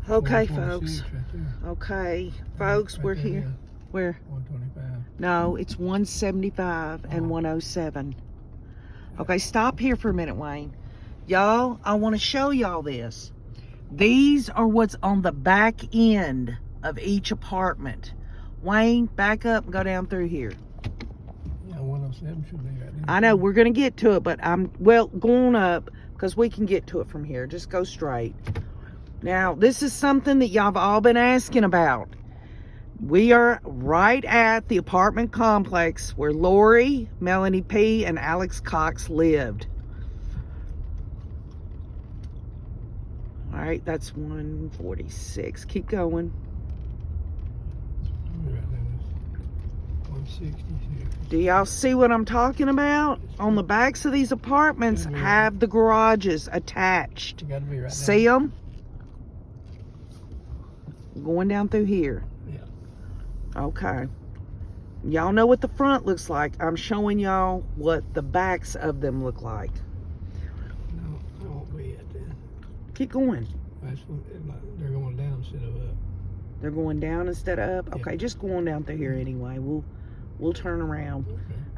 Okay, folks. Right there. Okay, folks, we're here. Yeah. Where? 125. No, it's 175 and 107. Okay, stop here for a minute, Wayne. Y'all, I want to show y'all this. These are what's on the back end of each apartment. Wayne, back up and go down through here. Yeah, 107 should be right there. I know, we're going to get to it, but well, going up because we can get to it from here. Just go straight. Now, this is something that y'all have all been asking about. We are right at the apartment complex where Lori, Melanie P., and Alex Cox lived. All right, that's 146. Keep going. Right there. 166. Do y'all see what I'm talking about? On the backs of these apartments have the garages attached. You gotta be right See them? Going down through here. Yeah. Okay. Y'all know what the front looks like. I'm showing y'all what the backs of them look like. No, I won't be at then. Keep going. That's what, they're going down instead of up. They're going down instead of up? Yeah. Okay, just going down through here anyway. We'll turn around.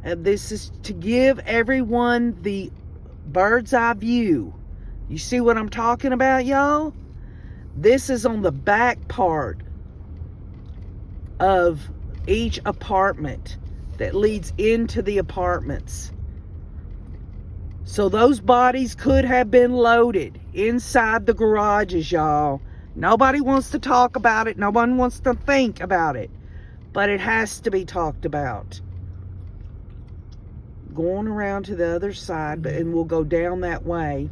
Okay. This is to give everyone the bird's eye view. You see what I'm talking about, y'all? This is on the back part of each apartment that leads into the apartments. So those bodies could have been loaded inside the garages, y'all. Nobody wants to talk about it. No one wants to think about it. But it has to be talked about. Going around to the other side, and we'll go down that way.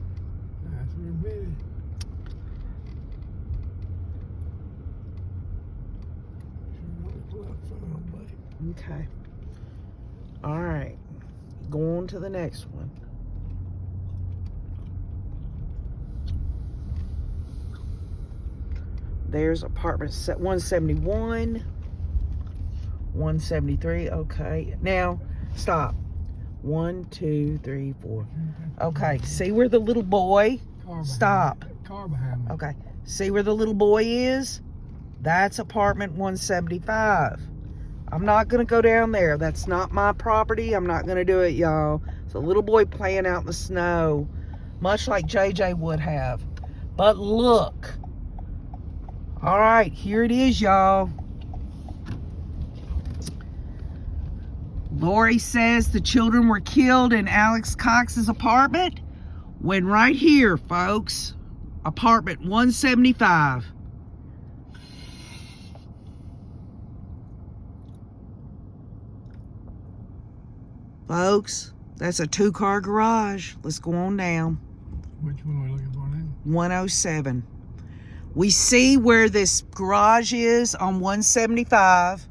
That's where it is. Okay. All right. Going to the next one. There's apartment 171, 173. Okay. Now, stop. 1, 2, 3, 4. Okay. See where the little boy? Stop. Car behind me. Okay. See where the little boy is? That's apartment 175. I'm not going to go down there. That's not my property. I'm not going to do it, y'all. It's a little boy playing out in the snow, much like JJ would have. But look. All right, here it is, y'all. Lori says the children were killed in Alex Cox's apartment. When right here, folks, apartment 175. Folks, that's a 2-car garage. Let's go on down. Which one are we looking for now? 107. We see where this garage is on 175.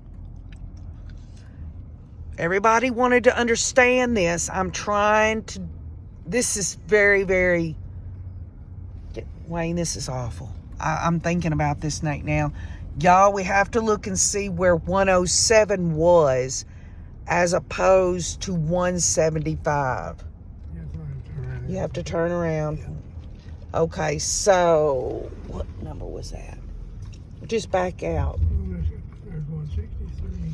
Everybody wanted to understand this. I'm trying to, this is very, very, Wayne, this is awful. I'm thinking about this night now. Y'all, we have to look and see where 107 was as opposed to 175. You have to turn around. Yeah. Okay, so what number was that? Just back out. There's 163.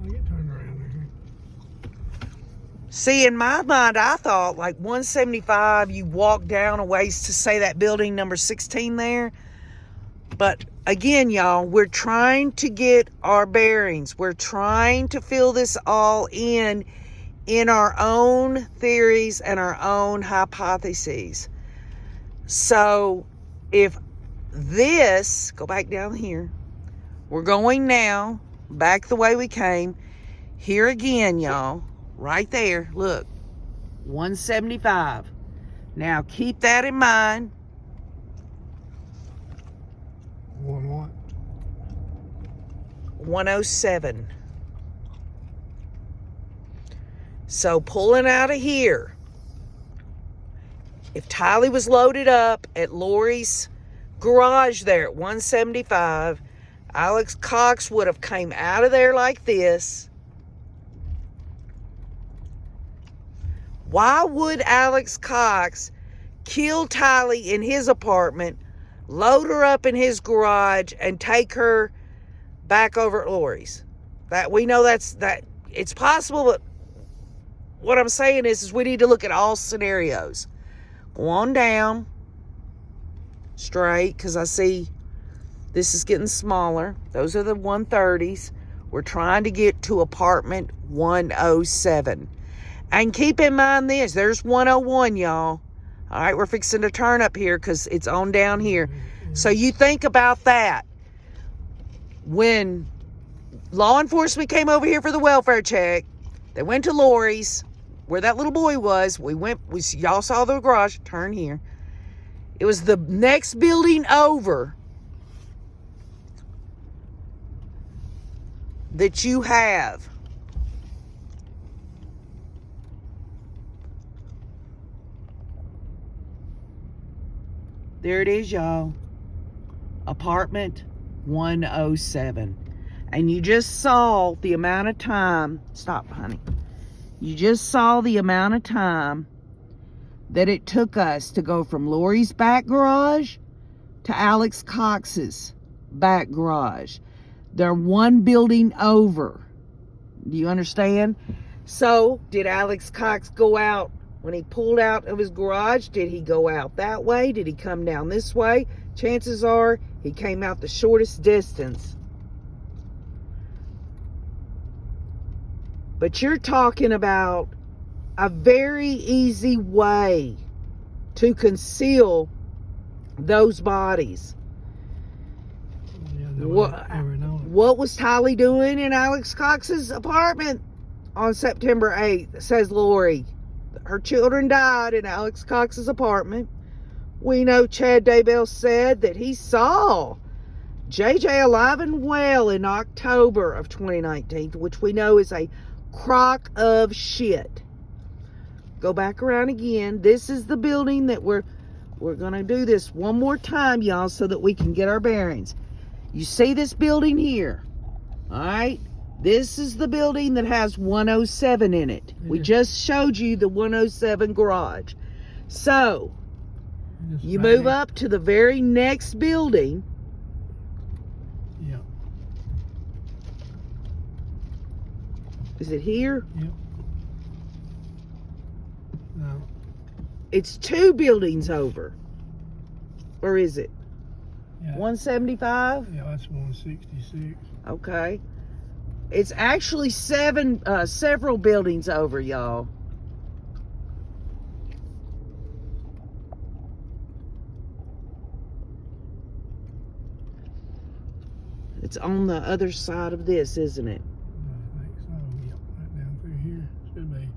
I'll get turned around there. See, in my mind, I thought like 175, you walk down a ways to say that building number 16 there. But again, y'all, we're trying to get our bearings. We're trying to fill this all in our own theories and our own hypotheses. So if this, go back down here, we're going now, back the way we came. Here again, y'all, right there, look, 175. Now keep that in mind. 107. So pulling out of here, if Tylee was loaded up at Lori's garage there at 175, Alex Cox would have came out of there like this. Why would Alex Cox kill Tylee in his apartment, load her up in his garage, and take her back over at Lori's. That we know that it's possible, but what I'm saying is we need to look at all scenarios. Go on down straight, because I see this is getting smaller. Those are the 130s. We're trying to get to apartment 107. And keep in mind this, there's 101, y'all. All right, we're fixing to turn up here because it's on down here. So you think about that. When law enforcement came over here for the welfare check, they went to Lori's, where that little boy was. Y'all saw the garage. Turn here. It was the next building over that you have. There it is, y'all. Apartment 107. And you just saw the amount of time. Stop, honey. You just saw the amount of time that it took us to go from Lori's back garage to Alex Cox's back garage. They're one building over. Do you understand? So, did Alex Cox go out when he pulled out of his garage? Did he go out that way? Did he come down this way? Chances are he came out the shortest distance. But you're talking about a very easy way to conceal those bodies. Yeah, what was Tylee doing in Alex Cox's apartment on September 8th? Says Lori. Her children died in Alex Cox's apartment. We know Chad Daybell said that he saw JJ alive and well in October of 2019, which we know is a crock of shit. Go back around again. This is the building that we're going to do this one more time, y'all, so that we can get our bearings. You see this building here? All right? This is the building that has 107 in it. We just showed you the 107 garage. So, you move up to the very next building. Yeah. Is it here? Yep. No. It's 2 buildings over. Or is it? Yeah. 175? Yeah, that's 166. Okay. It's actually several buildings over, y'all. It's on the other side of this, isn't it? I think so. Yep, right down through here. Should be.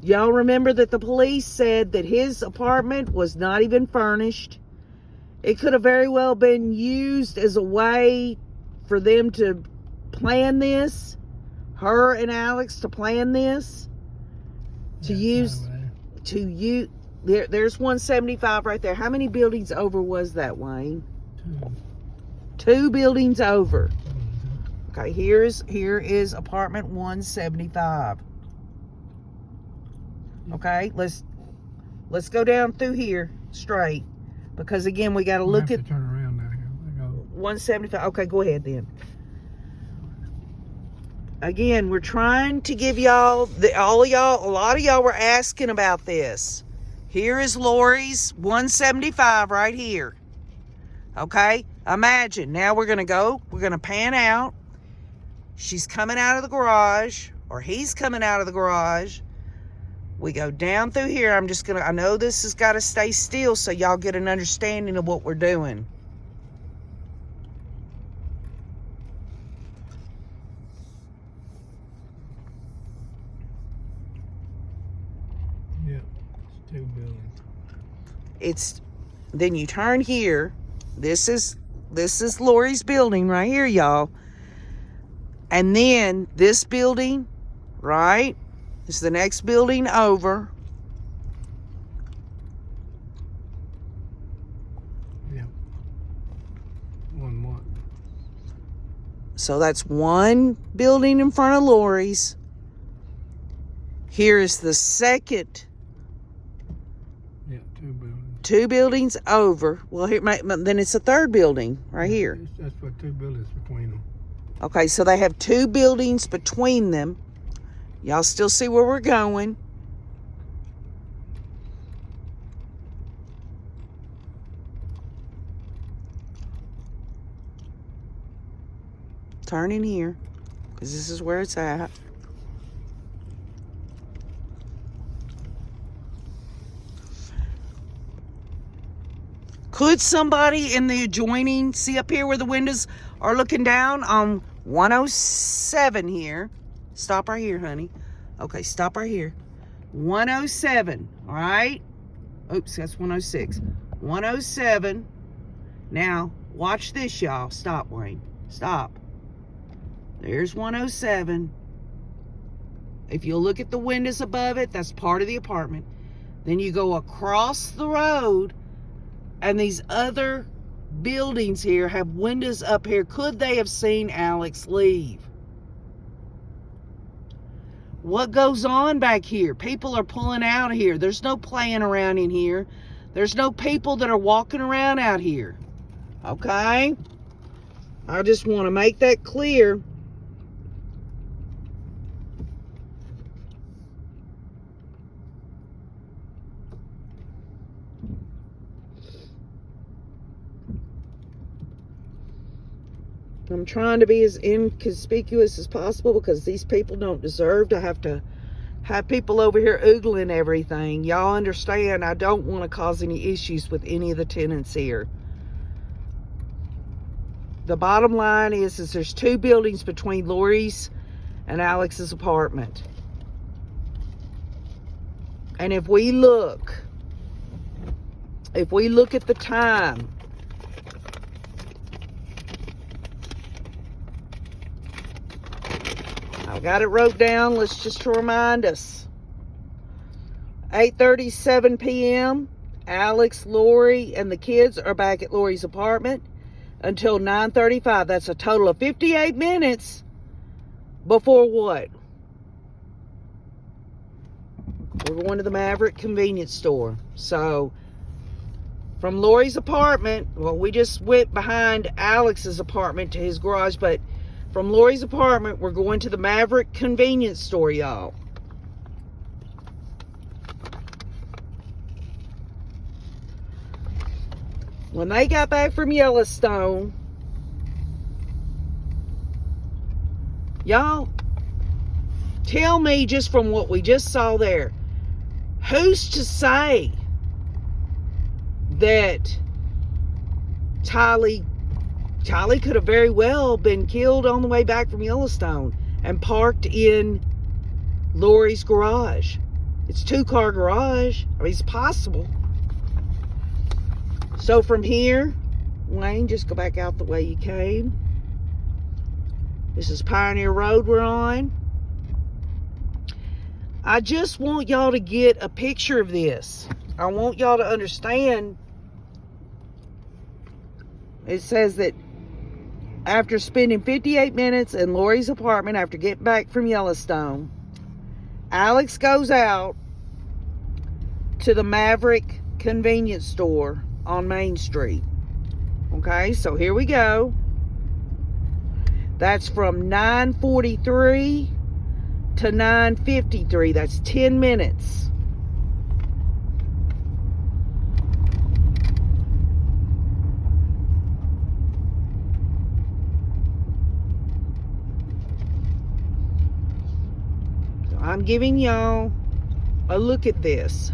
Y'all remember that the police said that his apartment was not even furnished. It could have very well been used as a way for them to plan this. Her and Alex to plan this. There's 175 right there. How many buildings over was that, Wayne? 2 buildings over. Okay, here is apartment 175. Okay, let's go down through here straight, because again we got to look at. Turn around now. Here. 175. Okay, go ahead then. Again, we're trying to give y'all a lot of y'all were asking about this. Here is Lori's 175 right here. Okay, imagine now we're gonna pan out. She's coming out of the garage, or he's coming out of the garage. We go down through here. I know this has got to stay still so y'all get an understanding of what we're doing. Yeah, it's 2 buildings. Then you turn here. This is Lori's building right here, y'all. And then this building, right? It's the next building over. Yeah. 1 what? So that's 1 building in front of Lori's. Here is the second. Yeah, 2 buildings. 2 buildings over. Well, here, then it's a third building right here. That's what 2 buildings between them. Okay, so they have 2 buildings between them. Y'all still see where we're going. Turn in here, because this is where it's at. Could somebody in the adjoining, see up here where the windows are looking down on 107 here? Stop right here, honey. Okay, stop right here. 107, all right? Oops, that's 106. 107. Now, watch this, y'all. Stop, Wayne. Stop. There's 107. If you look at the windows above it, that's part of the apartment. Then you go across the road, and these other buildings here have windows up here. Could they have seen Alex leave? What goes on back here? People are pulling out of here. There's no playing around in here. There's no people that are walking around out here. Okay? I just want to make that clear. I'm trying to be as inconspicuous as possible because these people don't deserve to have people over here oogling everything. Y'all understand, I don't want to cause any issues with any of the tenants here. The bottom line is there's 2 buildings between Lori's and Alex's apartment. And if we look at the time, I got it wrote down. Let's just to remind us. 8:37 p.m. Alex, Lori, and the kids are back at Lori's apartment until 9:35. That's a total of 58 minutes before what? We're going to the Maverick convenience store. So, from Lori's apartment, well, we just went behind Alex's apartment to his garage, but from Lori's apartment, we're going to the Maverick convenience store, y'all. When they got back from Yellowstone, y'all, tell me just from what we just saw there, who's to say that Tylee could have very well been killed on the way back from Yellowstone and parked in Lori's garage? It's a 2-car garage. I mean, it's possible. So from here, Wayne, just go back out the way you came. This is Pioneer Road we're on. I just want y'all to get a picture of this. I want y'all to understand. It says that after spending 58 minutes in Lori's apartment after getting back from Yellowstone, Alex goes out to the Maverick convenience store on Main Street. Okay, so here we go. That's from 9:43 to 9:53. That's 10 minutes. I'm giving y'all a look at this.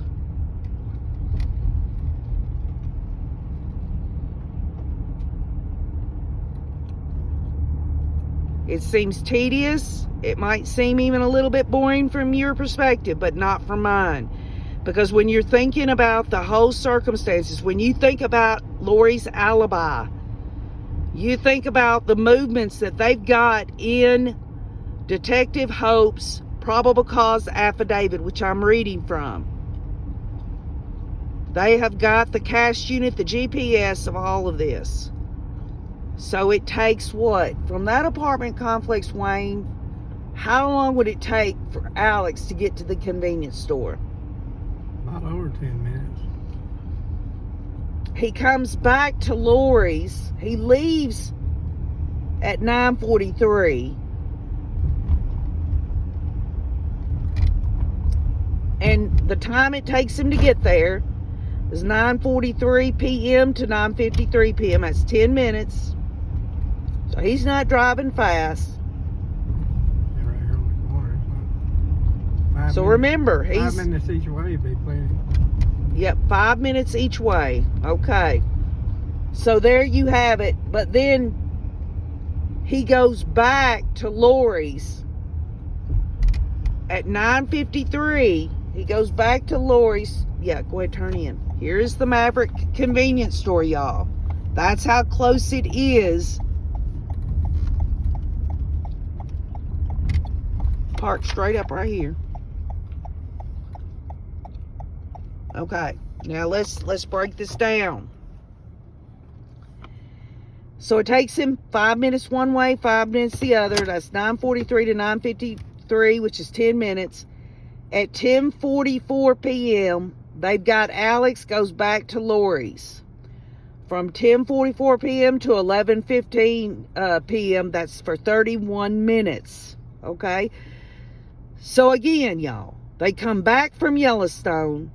It seems tedious. It might seem even a little bit boring from your perspective, but not from mine. Because when you're thinking about the whole circumstances, when you think about Lori's alibi, you think about the movements that they've got in Detective Hope's probable cause affidavit, which I'm reading from. They have got the cache unit, the GPS of all of this. So it takes what? From that apartment complex, Wayne, how long would it take for Alex to get to the convenience store? Not over 10 minutes. He comes back to Lori's. He leaves at 9:43. And the time it takes him to get there is 9:43 p.m. to 9:53 p.m. That's 10 minutes. So he's not driving fast. Yeah, right here on the corner. So Minutes, remember, 5 minutes each way would be plenty. Yep, 5 minutes each way. Okay. So there you have it. But then he goes back to Lori's at 9:53. He goes back to Lori's. Yeah, go ahead, turn in. Here's the Maverick convenience store, y'all. That's how close it is. Park straight up right here. Okay, now let's break this down. So it takes him 5 minutes one way, 5 minutes the other. That's 9:43 to 9:53, which is 10 minutes. At 10:44 p.m., they've got Alex goes back to Lori's. From 10:44 p.m. to 11:15 p.m., that's for 31 minutes. Okay? So again, y'all, they come back from Yellowstone.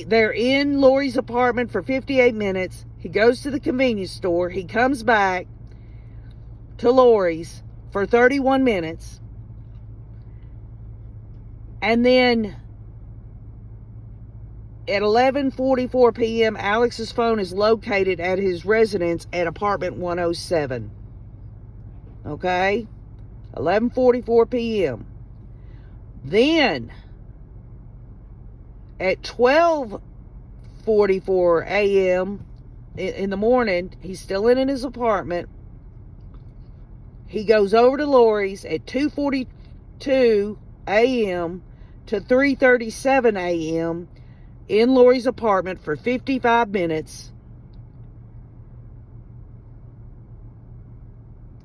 They're in Lori's apartment for 58 minutes. He goes to the convenience store. He comes back to Lori's for 31 minutes. And then at 11:44 p.m., Alex's phone is located at his residence at apartment 107. Okay? 11:44 p.m. Then at 12:44 a.m. in the morning, he's still in his apartment. He goes over to Lori's at 2:42 a.m. to 3:37 a.m. in Lori's apartment for 55 minutes.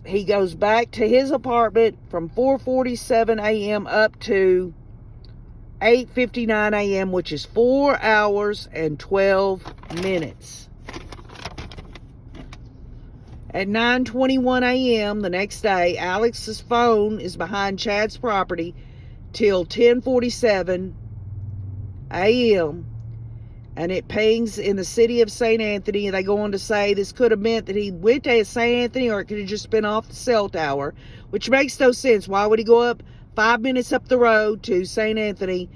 He goes back to his apartment from 4:47 a.m. up to 8:59 a.m., which is 4 hours and 12 minutes. At 9:21 a.m. the next day, Alex's phone is behind Chad's property till 10:47 a.m. and it pings in the city of St. Anthony. And they go on to say this could have meant that he went to St. Anthony, or it could have just been off the cell tower, which makes no sense. Why would he go up 5 minutes up the road to St. Anthony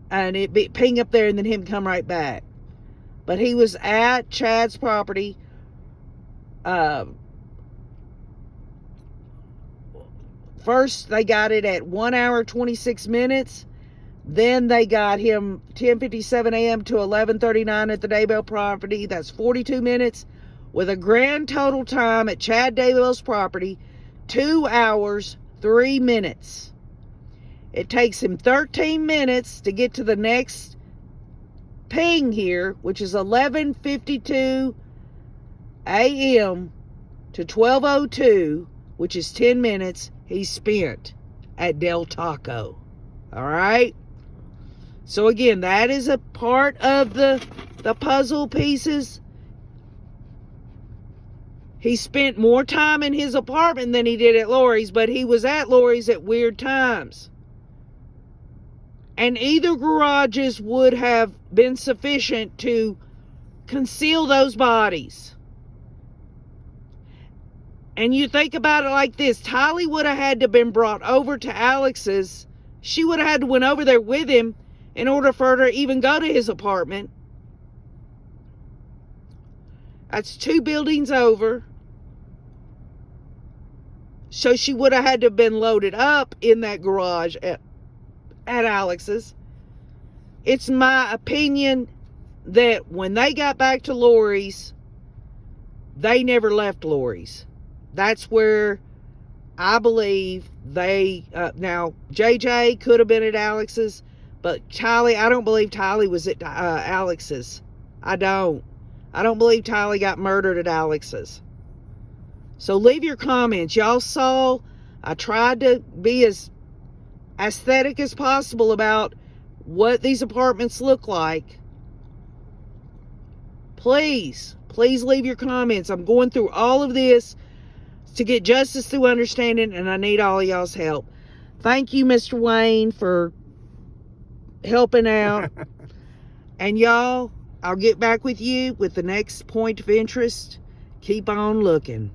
and it be ping up there and then him come right back? But he was at Chad's property. First, they got it at 1 hour, 26 minutes. Then they got him 10:57 a.m. to 11:39 at the Daybell property. That's 42 minutes, with a grand total time at Chad Daybell's property, 2 hours, 3 minutes. It takes him 13 minutes to get to the next ping here, which is 11:52 a.m. to 12:02, which is 10 minutes he spent at Del Taco. All right? So again, that is a part of the puzzle pieces. He spent more time in his apartment than he did at Lori's, but he was at Lori's at weird times. And either garages would have been sufficient to conceal those bodies. And you think about it like this. Tylee would have had to been brought over to Alex's. She would have had to went over there with him in order for her to even go to his apartment. That's 2 buildings over. So she would have had to have been loaded up in that garage at Alex's. It's my opinion that when they got back to Lori's, they never left Lori's. That's where I believe they, now JJ could have been at Alex's, but Tylee, I don't believe Tylee was at Alex's. I don't believe Tylee got murdered at Alex's. So leave your comments. Y'all saw, I tried to be as aesthetic as possible about what these apartments look like. please leave your comments. I'm going through all of this to get justice through understanding, and I need all of y'all's help. Thank you, Mr. Wayne, for helping out. And y'all, I'll get back with you with the next point of interest. Keep on looking.